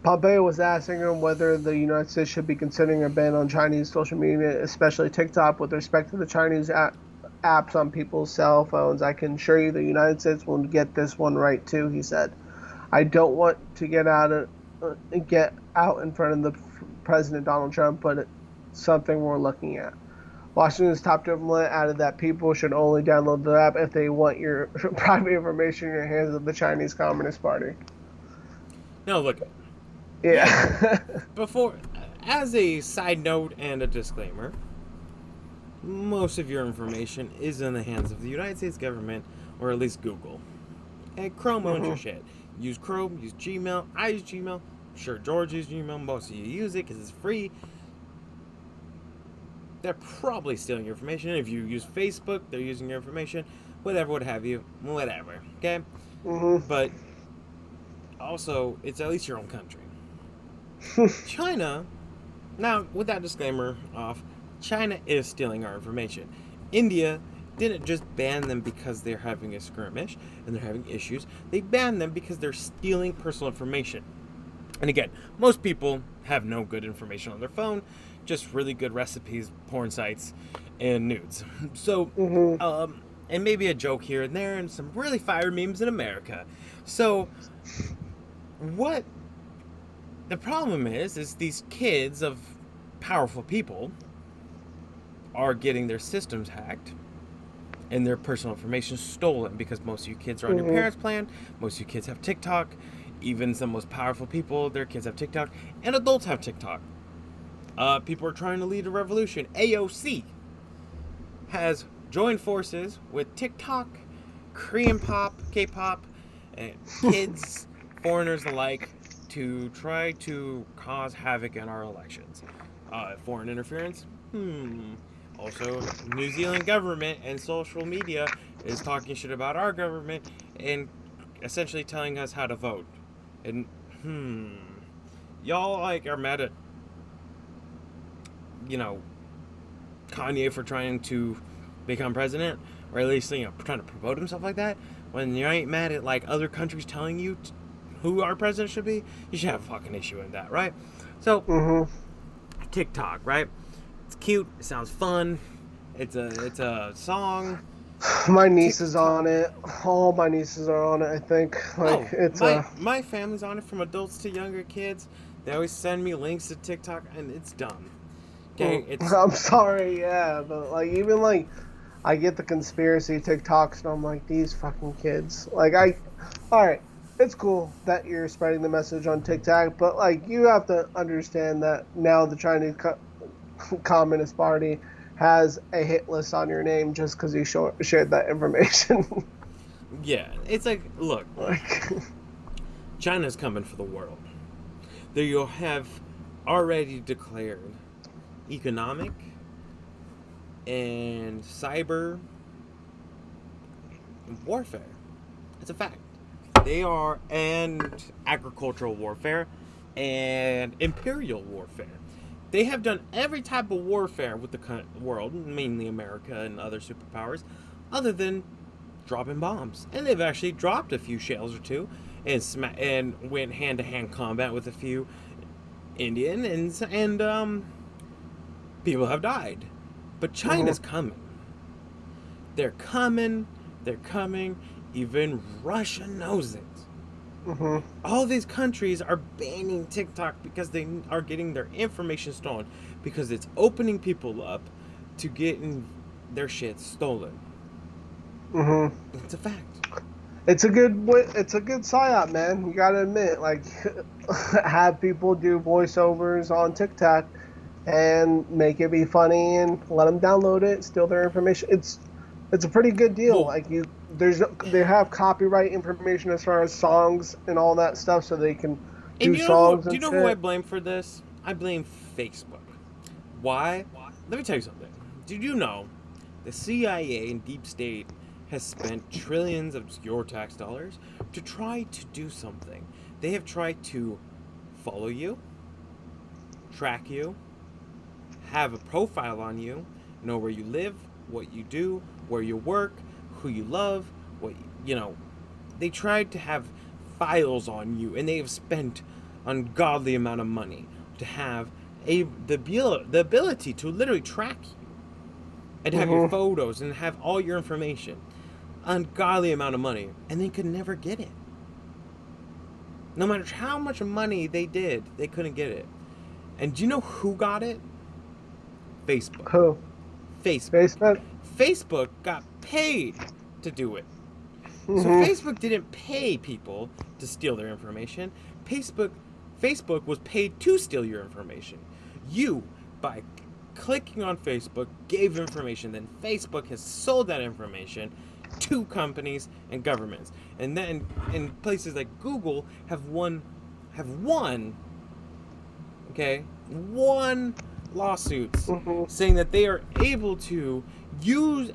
Pompeo was asking him whether the United States should be considering a ban on Chinese social media, especially TikTok, with respect to the Chinese apps on people's cell phones. I can assure you the United States will get this one right too, he said. I don't want to get out in front of the President Donald Trump, but it's something we're looking at. Washington's top diplomat added that people should only download the app if they want your private information in your hands of the Chinese Communist Party. Now look. Yeah. As a side note and a disclaimer, most of your information is in the hands of the United States government, or at least Google. And Chrome owns your shit. Use Chrome, use Gmail. I use Gmail. I'm sure George uses Gmail. Most of you use it because it's free. They're probably stealing your information. If you use Facebook, they're using your information. Whatever, what have you. Whatever. Okay? But also, it's at least your own country. China Now, with that disclaimer off, China is stealing our information. India didn't just ban them because they're having a skirmish and they're having issues. They banned them because they're stealing personal information. And again, most people have no good information on their phone, just really good recipes, porn sites, and nudes. So, and maybe a joke here and there, and some really fire memes in America. So, what the problem is these kids of powerful people are getting their systems hacked and their personal information stolen, because most of you kids are on your parents' plan, most of you kids have TikTok, even some most powerful people, their kids have TikTok, and adults have TikTok. People are trying to lead a revolution. AOC has joined forces with TikTok, Korean pop, K-pop, and kids, foreigners alike, to try to cause havoc in our elections. Foreign interference? Also, New Zealand government and social media is talking shit about our government and essentially telling us how to vote. And, y'all, like, are mad at, Kanye for trying to become president, or at least, trying to promote himself like that, when you ain't mad at, like, other countries telling you who our president should be. You should have a fucking issue in that, right? So, TikTok, right? It's cute. It sounds fun. It's a song. My niece is on it. All my nieces are on it, I think. My family's on it, from adults to younger kids. They always send me links to TikTok, and it's dumb. Okay, I'm sorry, yeah, but even I get the conspiracy TikToks, and I'm like, these fucking kids. Alright, it's cool that you're spreading the message on TikTok, but you have to understand that now the Chinese Communist Party has a hit list on your name just because you shared that information. Yeah, it's look, China's coming for the world. There you'll have already declared economic and cyber warfare. It's a fact. They are, and agricultural warfare and imperial warfare. They have done every type of warfare with the world, mainly America and other superpowers, other than dropping bombs. And they've actually dropped a few shells or two and went hand-to-hand combat with a few Indian and people have died. But China's coming. They're coming. They're coming. Even Russia knows it. All these countries are banning TikTok because they are getting their information stolen, because it's opening people up to getting their shit stolen. It's a fact. It's a good psyop, man. You gotta admit, have people do voiceovers on TikTok and make it be funny and let them download it, steal their information. It's a pretty good deal. Well, they have copyright information as far as songs and all that stuff, so they can do songs. Do you know who I blame for this? I blame Facebook. Why? Let me tell you something. Did you know the CIA and Deep State has spent trillions of your tax dollars to try to do something? They have tried to follow you, track you, have a profile on you, know where you live, what you do, where you work, who you love, they tried to have files on you, and they have spent ungodly amount of money to have the ability to literally track you and have your photos and have all your information. Ungodly amount of money, and they could never get it. No matter how much money they did, they couldn't get it. And do you know who got it? Facebook. Who? Facebook. Facebook got paid to do it. So Facebook didn't pay people to steal their information. Facebook was paid to steal your information. You, by clicking on Facebook, gave information. Then Facebook has sold that information to companies and governments. And then in places like Google have won lawsuits saying that they are able to use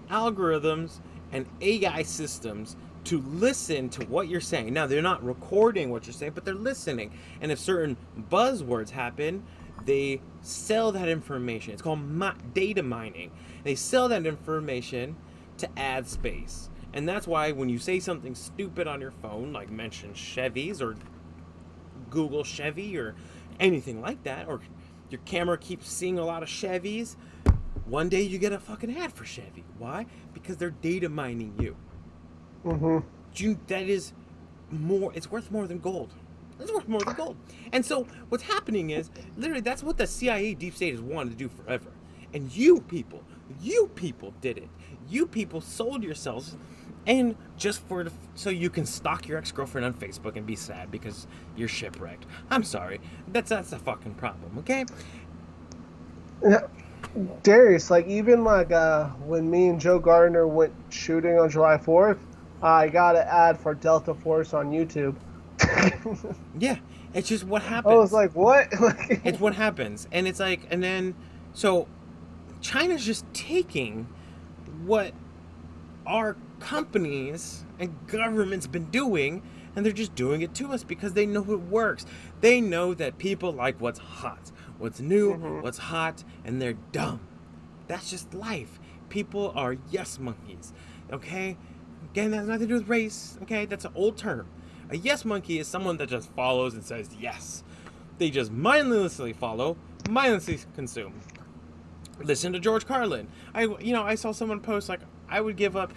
algorithms and AI systems to listen to what you're saying. Now, they're not recording what you're saying, but they're listening. And if certain buzzwords happen, they sell that information. It's called data mining. They sell that information to ad space. And that's why when you say something stupid on your phone, like mention Chevys or Google Chevy or anything like that, or your camera keeps seeing a lot of Chevys, one day you get a fucking ad for Chevy. Why? Because they're data mining you. That is more, it's worth more than gold. It's worth more than gold. And so what's happening is, literally, that's what the CIA deep state has wanted to do forever. And you people did it. You people sold yourselves, and just so you can stalk your ex-girlfriend on Facebook and be sad because you're shipwrecked. I'm sorry. That's a fucking problem, okay? Yeah. Darius, like, even like when me and Joe Gardner went shooting on July 4th, I got an ad for Delta Force on YouTube. Yeah, it's just what happens. I was like, what? It's what happens. And it's like, and then, so China's just taking what our companies and governments been doing, and they're just doing it to us because they know it works. They know that people like what's hot, what's new, what's hot, and they're dumb. That's just life. People are yes monkeys, okay? Again, that has nothing to do with race, okay? That's an old term. A yes monkey is someone that just follows and says yes. They just mindlessly follow, mindlessly consume. Listen to George Carlin. I saw someone post, like, I would give up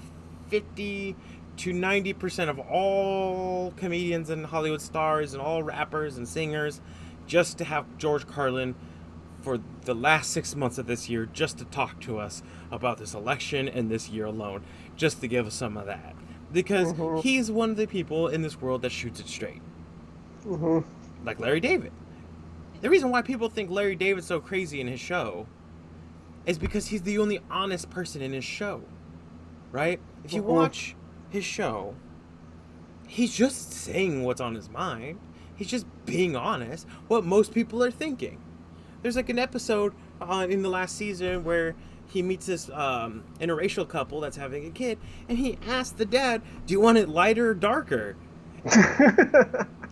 50 to 90% of all comedians and Hollywood stars and all rappers and singers just to have George Carlin for the last 6 months of this year, just to talk to us about this election and this year alone, just to give us some of that. Because he's one of the people in this world that shoots it straight. Like Larry David. The reason why people think Larry David's so crazy in his show is because he's the only honest person in his show. Right? If you watch his show, he's just saying what's on his mind. He's just being honest, what most people are thinking. There's like an episode in the last season where he meets this interracial couple that's having a kid, and he asks the dad, do you want it lighter or darker?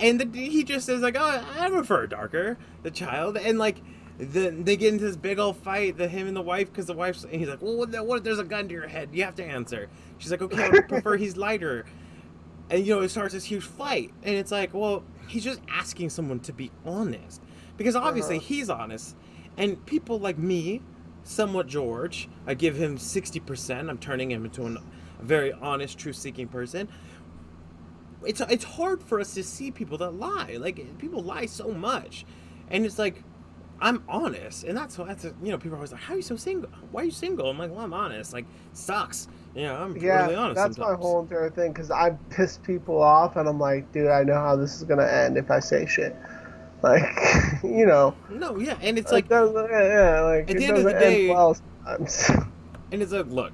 And he just says, like, oh, I prefer darker, the child. And like, they get into this big old fight, him and the wife, because the wife's, and he's like, well, what if there's a gun to your head? You have to answer. She's like, okay, I prefer he's lighter. And, it starts this huge fight. And it's like, well, he's just asking someone to be honest. Because obviously he's honest. And people like me, somewhat George, I give him 60%. I'm turning him into a very honest, truth-seeking person. It's hard for us to see people that lie. Like, people lie so much. And it's like, I'm honest. And people are always like, how are you so single? Why are you single? I'm like, well, I'm honest. Like, sucks. I'm really honest that's sometimes. my whole entire thing, because I piss people off, and I'm like, dude, I know how this is going to end if I say shit. Like, No, yeah, and it's like, like at the end of the day, well sometimes. And it's like, look,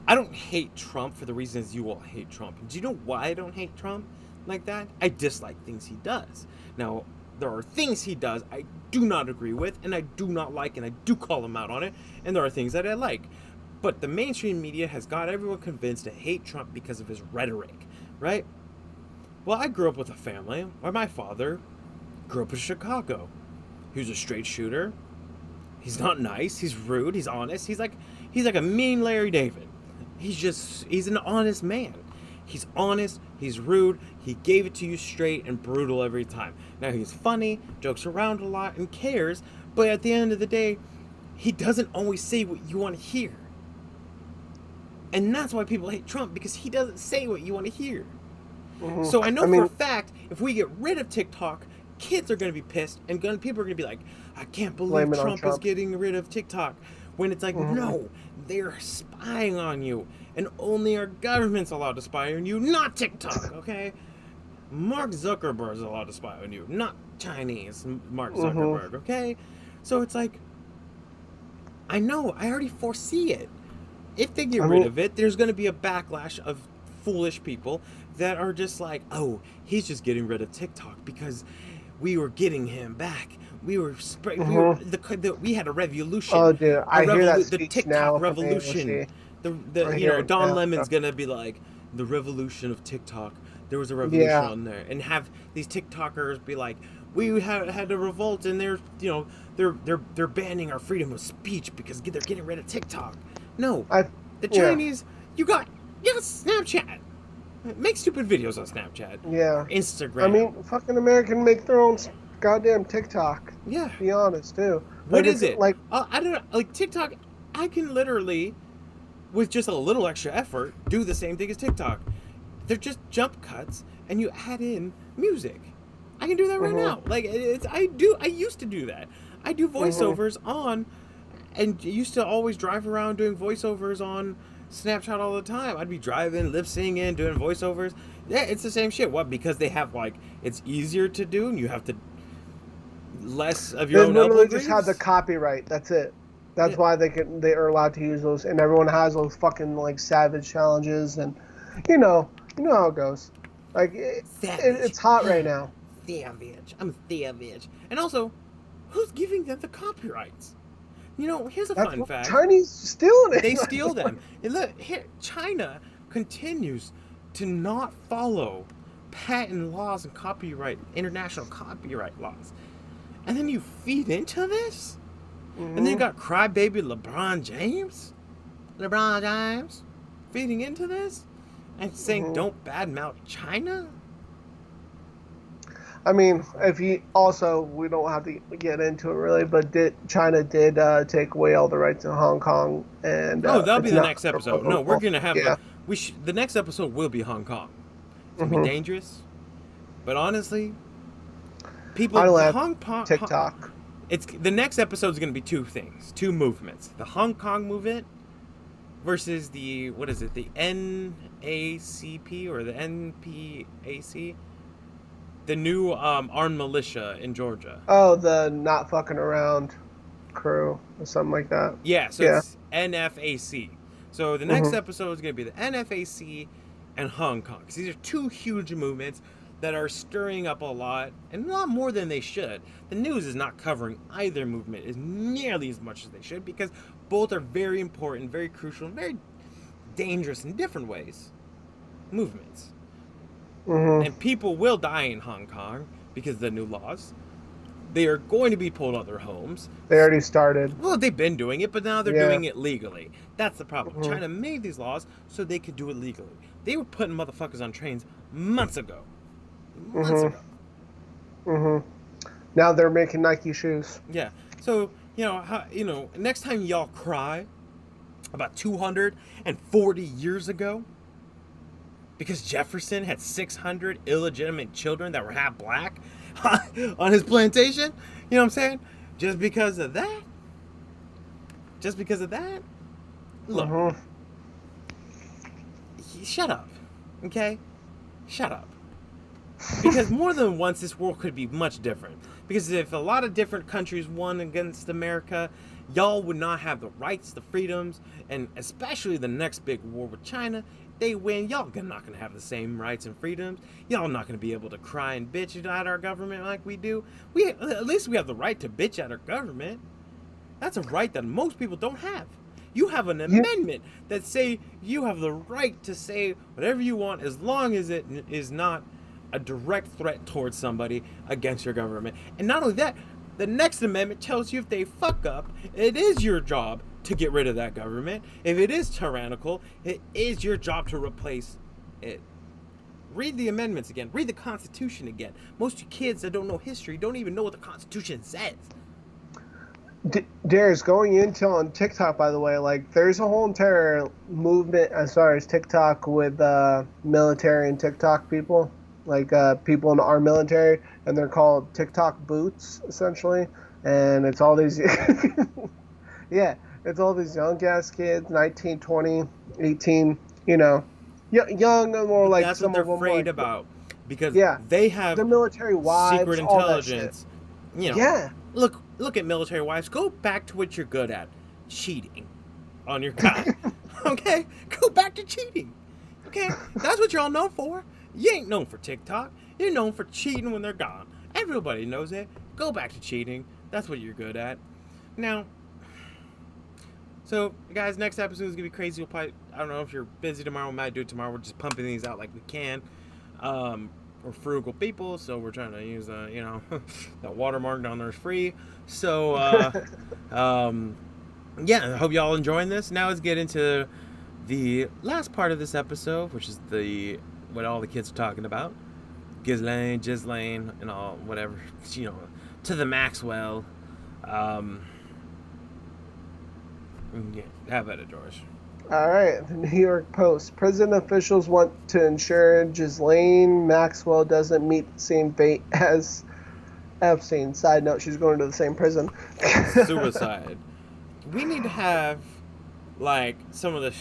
I don't hate Trump for the reasons you all hate Trump. Do you know why I don't hate Trump like that? I dislike things he does. Now, there are things he does I do not agree with, and I do not like, and I do call him out on it, and there are things that I like. But the mainstream media has got everyone convinced to hate Trump because of his rhetoric, right? Well, I grew up with a family where my father grew up in Chicago. He was a straight shooter. He's not nice. He's rude. He's honest. He's like a mean Larry David. He's an honest man. He's honest. He's rude. He gave it to you straight and brutal every time. Now, he's funny, jokes around a lot, and cares. But at the end of the day, he doesn't always say what you want to hear. And that's why people hate Trump, because he doesn't say what you want to hear. So I know for a fact, if we get rid of TikTok, kids are going to be pissed, and people are going to be like, I can't believe Trump is getting rid of TikTok. When it's like, no, they're spying on you, and only our government's allowed to spy on you, not TikTok, okay? Mark Zuckerberg's allowed to spy on you, not Chinese Mark Zuckerberg, okay? So it's like, I know, I already foresee it. If they get rid of it, there's going to be a backlash of foolish people that are just like, oh, he's just getting rid of TikTok because we were getting him back. We were we had a revolution. Oh, dude, I hear that the speech TikTok now revolution. Don Lemon's gonna be like, the revolution of TikTok. There was a revolution on there, and have these TikTokers be like, we had to revolt, and they're banning our freedom of speech because they're getting rid of TikTok. No, the Chinese, you got Snapchat. Make stupid videos on Snapchat. Yeah. Or Instagram. I mean, fucking American make their own goddamn TikTok. Yeah. To be honest, too. What is it? Like, I don't know. Like TikTok, I can literally, with just a little extra effort, do the same thing as TikTok. They're just jump cuts, and you add in music. I can do that right now. Like I used to do that. I do voiceovers on, and used to always drive around doing voiceovers on Snapchat all the time. I'd be driving, lip singing, doing voiceovers. Yeah, it's the same shit. What? Because they have it's easier to do, and you have to less of your own. They literally just have the copyright. That's it. That's why they are allowed to use those, and everyone has those fucking savage challenges, and you know how it goes. Like it's hot right now. Savage. I'm savage. And also, who's giving them the copyrights? Here's a fun fact. Chinese stealing it. They steal them. And look, here, China continues to not follow patent laws and international copyright laws. And then you feed into this? And then you got crybaby LeBron James feeding into this and saying don't badmouth China? I mean, we don't have to get into it really, but China did take away all the rights in Hong Kong, and that'll be the next episode. No, we're gonna have the next episode will be Hong Kong. It's gonna be dangerous, but honestly, people Hong Kong TikTok. It's the next episode is gonna be two movements: the Hong Kong movement versus the the NACP or the NPAC. The new armed militia in Georgia. Oh, the not fucking around crew or something like that. Yeah, it's NFAC. So the next episode is going to be the NFAC and Hong Kong. Because these are two huge movements that are stirring up a lot, and a lot more than they should. The news is not covering either movement as nearly as much as they should, because both are very important, very crucial, and very dangerous in different ways. Movements. And people will die in Hong Kong because of the new laws. They are going to be pulled out of their homes. They already started. Well, they've been doing it, but now they're doing it legally. That's the problem. China made these laws so they could do it legally. They were putting motherfuckers on trains months ago. Now they're making Nike shoes. Yeah. So, next time y'all cry about 240 years ago, because Jefferson had 600 illegitimate children that were half black on his plantation. You know what I'm saying? Just because of that? Look. Shut up. Okay? Shut up. Because more than once, this world could be much different. Because if a lot of different countries won against America, y'all would not have the rights, the freedoms, and especially the next big war with China. They win, y'all not going to have the same rights and freedoms. Y'all not going to be able to cry and bitch at our government like we do. At least we have the right to bitch at our government. That's a right that most people don't have. You have an amendment that say you have the right to say whatever you want as long as it is not a direct threat towards somebody against your government. And not only that, the next amendment tells you if they fuck up, it is your job to get rid of that government. If it is tyrannical, it is your job to replace it. Read the amendments again. Read the Constitution again. Most kids that don't know history don't even know what the Constitution says. Darius, going into on TikTok, by the way, there's a whole entire movement as far as TikTok with military and TikTok people, people in our military, and they're called TikTok boots, essentially. And it's all these, it's all these young ass kids, 19, 20, 18, young and more like that's some what they're of them afraid about, because they have the military wives, secret intelligence. Look at military wives. Go back to what you're good at, cheating on your guy. Okay, go back to cheating. Okay, that's what you're all known for. You ain't known for TikTok. You're known for cheating when they're gone. Everybody knows it. Go back to cheating. That's what you're good at. Now, so guys, next episode is gonna be crazy. We'll probably, I don't know if you're busy tomorrow. We might do it tomorrow. We're just pumping these out like we can. we're frugal people, so we're trying to use that watermark down there is free. So yeah, I hope y'all enjoying this. Now let's get into the last part of this episode, which is what all the kids are talking about. Ghislaine, and all whatever, to the Maxwell. Yeah, have at it, George. All right, the New York Post. Prison officials want to ensure Ghislaine Maxwell doesn't meet the same fate as Epstein. Side note, she's going to the same prison. Suicide. We need to have, some of the,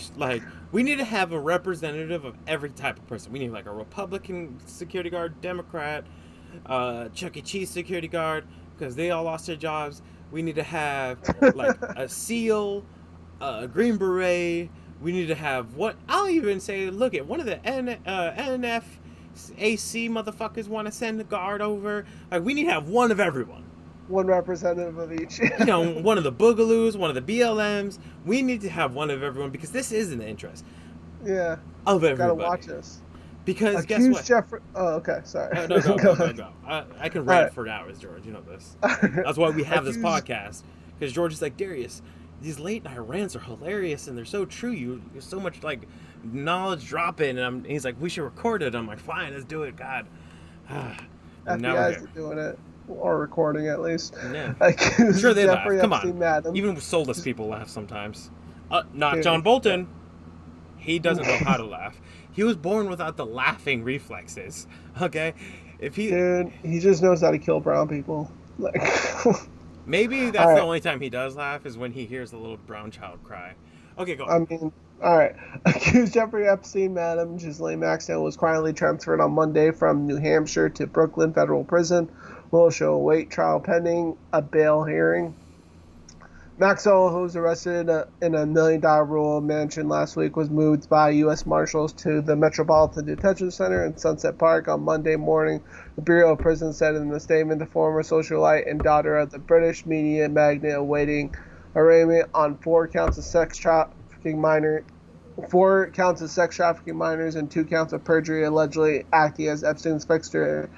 we need to have a representative of every type of person. We need, a Republican security guard, Democrat, Chuck E. Cheese security guard, because they all lost their jobs. We need to have, a SEAL, a Green Beret. We need to have I'll even say, look at one of the NFAC motherfuckers want to send a guard over. We need to have one of everyone. One representative of each. One of the Boogaloos, one of the BLMs. We need to have one of everyone because this is in the interest. Yeah. Of everybody. Gotta watch this. Because guess what? Jeffrey. Oh, okay. Sorry. No, go. I can rant for hours, George. You know this. That's why we have this podcast. Because George is like, Darius, these late night rants are hilarious and they're so true. You're so much knowledge dropping, and he's like, we should record it. I'm like, fine, let's do it. God. FBI's doing it. Or recording, at least. Yeah. I'm sure they laugh. Come on. Madam. Even soulless people laugh sometimes. Not John Bolton. He doesn't know how to laugh. He was born without the laughing reflexes. Okay? Dude, he just knows how to kill brown people. Maybe that's the only time he does laugh is when he hears a little brown child cry. Okay, go on. All right. Accused Jeffrey Epstein, Madam Ghislaine Maxwell was quietly transferred on Monday from New Hampshire to Brooklyn Federal Prison. Will show await trial pending a bail hearing. Maxwell, who was arrested in a $1 million rural mansion last week, was moved by U.S. Marshals to the Metropolitan Detention Center in Sunset Park on Monday morning. The Bureau of Prisons said in a statement the former socialite and daughter of the British media magnate awaiting arraignment on 4 counts of sex trafficking minors and 2 counts of perjury, allegedly acting as Epstein's fixer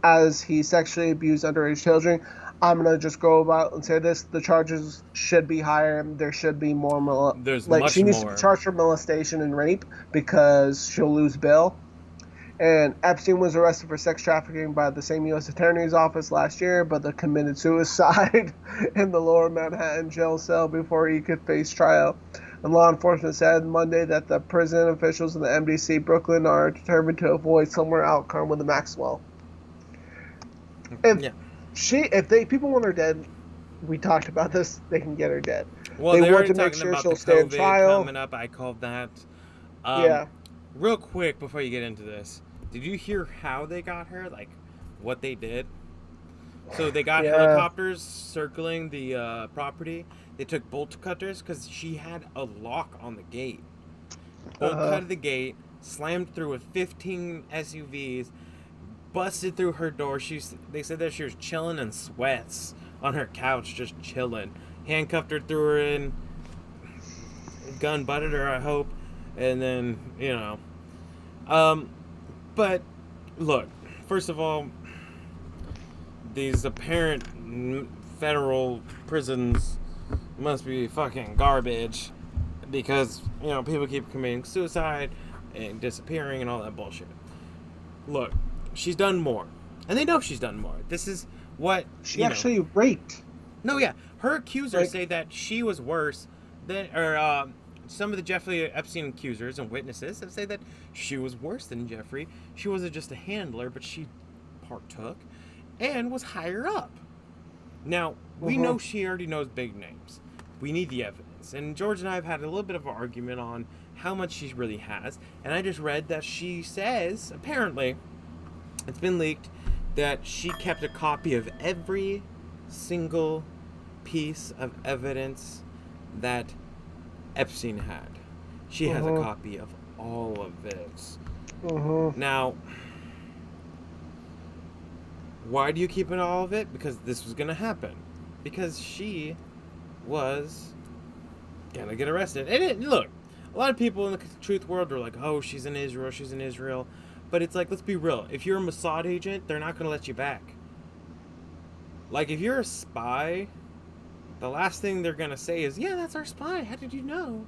as he sexually abused underage children. I'm going to just go about and say this. The charges should be higher. There should be more. She needs to be charged for molestation and rape because she'll lose bail. And Epstein was arrested for sex trafficking by the same U.S. Attorney's Office last year, but committed suicide in the lower Manhattan jail cell before he could face trial. And law enforcement said Monday that the prison officials in the MDC Brooklyn are determined to avoid similar outcome with the Maxwell. If people want her dead, we talked about this. They can get her dead. Well, they want want to make talking sure about she'll the stand COVID trial. Coming up, I called that. Yeah. Real quick before you get into this, did you hear how they got her? What they did? So they got helicopters circling the property. They took bolt cutters because she had a lock on the gate. Bolt cut the gate, slammed through with 15 SUVs. Busted through her door. They said that she was chilling in sweats on her couch, just chilling. Handcuffed her, threw her in, gun butted her, I hope, and then But look, first of all, these apparent federal prisons must be fucking garbage because people keep committing suicide and disappearing and all that bullshit. Look. She's done more. And they know she's done more. This is what... She actually raped. No, yeah. Her accusers say that she was worse than... Or some of the Jeffrey Epstein accusers and witnesses have said that she was worse than Jeffrey. She wasn't just a handler, but she partook and was higher up. Now, we know she already knows big names. We need the evidence. And George and I have had a little bit of an argument on how much she really has. And I just read that she says, apparently... It's been leaked that she kept a copy of every single piece of evidence that Epstein had. She has a copy of all of this. Now, why do you keep all of it? Because this was going to happen. Because she was going to get arrested. And look, a lot of people in the truth world are like, oh, she's in Israel. But it's like, let's be real. If you're a Mossad agent, they're not going to let you back. Like, if you're a spy, the last thing they're going to say is, yeah, that's our spy. How did you know?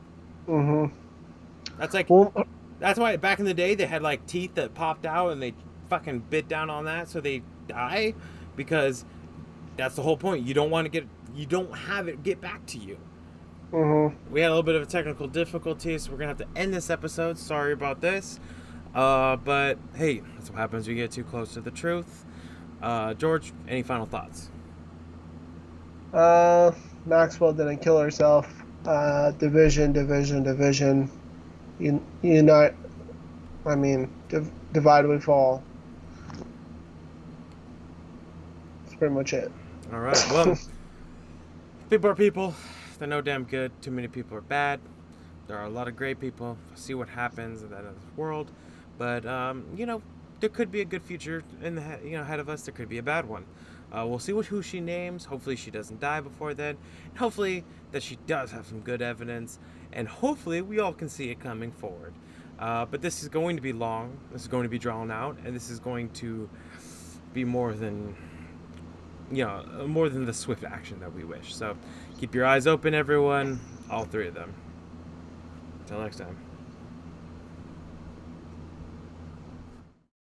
Mm-hmm. That's like, Well, that's why back in the day they had like teeth that popped out and they fucking bit down on that so they die, because that's the whole point. You don't have it get back to you. mm-hmm. We had a little bit of a technical difficulty, so we're gonna have to end this episode. Sorry about this. But hey, that's what happens when you get too close to the truth. George, any final thoughts? Maxwell didn't kill herself. Division. Unite. I mean, divide we fall. That's pretty much it. All right. Well, people are people. They're no damn good. Too many people are bad. There are a lot of great people. See what happens in that other world. But there could be a good future ahead of us. There could be a bad one. We'll see who she names. Hopefully she doesn't die before then. And hopefully that she does have some good evidence. And hopefully we all can see it coming forward. But this is going to be long. This is going to be drawn out. And this is going to be more than the swift action that we wish. So keep your eyes open, everyone. All three of them. Until next time.